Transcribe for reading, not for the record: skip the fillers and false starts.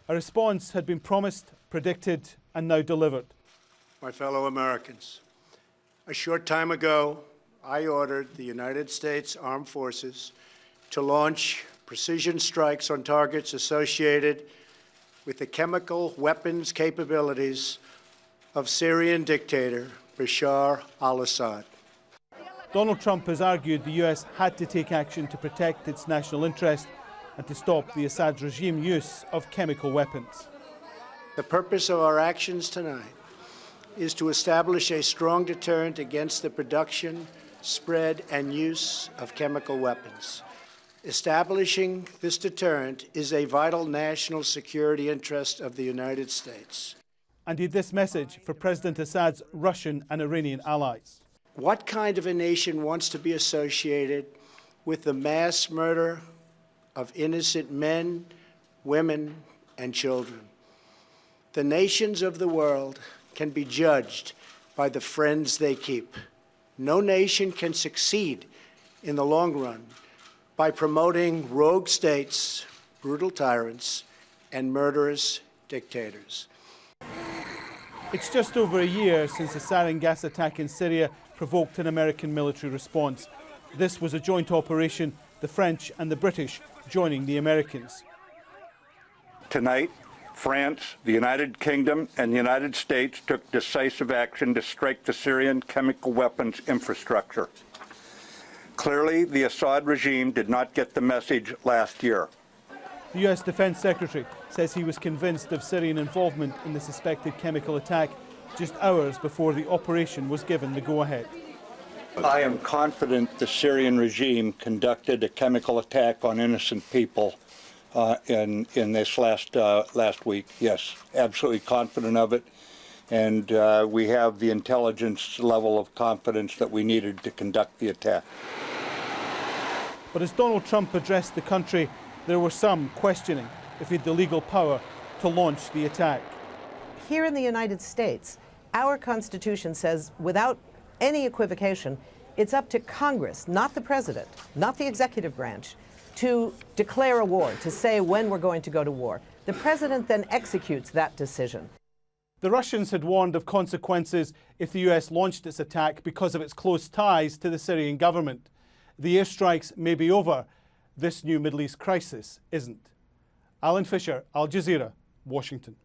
A response had been promised, predicted, and now delivered. My fellow Americans, a short time ago, I ordered the United States Armed Forces to launch precision strikes on targets associated with the chemical weapons capabilities of Syrian dictator Bashar al-Assad. Donald Trump has argued the US had to take action to protect its national interest and to stop the Assad regime use of chemical weapons. The purpose of our actions tonight is to establish a strong deterrent against the production, spread, and use of chemical weapons. Establishing this deterrent is a vital national security interest of the United States. Indeed, this message for President Assad's Russian and Iranian allies. What kind of a nation wants to be associated with the mass murder of innocent men, women, and children? The nations of the world can be judged by the friends they keep. No nation can succeed in the long run by promoting rogue states, brutal tyrants, and murderous dictators. It's just over a year since the sarin gas attack in Syria provoked an American military response. This was a joint operation, the French and the British joining the Americans. Tonight, France, the United Kingdom, and the United States took decisive action to strike the Syrian chemical weapons infrastructure. Clearly, the Assad regime did not get the message last year. The US Defense Secretary says he was convinced of Syrian involvement in the suspected chemical attack just hours before the operation was given the go-ahead. I am confident the Syrian regime conducted a chemical attack on innocent people in this last week. Yes, absolutely confident of it. And we have the intelligence level of confidence that we needed to conduct the attack. But as Donald Trump addressed the country, there were some questioning if he had the legal power to launch the attack. Here in the United States, our Constitution says, without any equivocation, it's up to Congress, not the President, not the executive branch, to declare a war, to say when we're going to go to war. The President then executes that decision. The Russians had warned of consequences if the US launched its attack because of its close ties to the Syrian government. The airstrikes may be over. This new Middle East crisis isn't. Alan Fisher, Al Jazeera, Washington.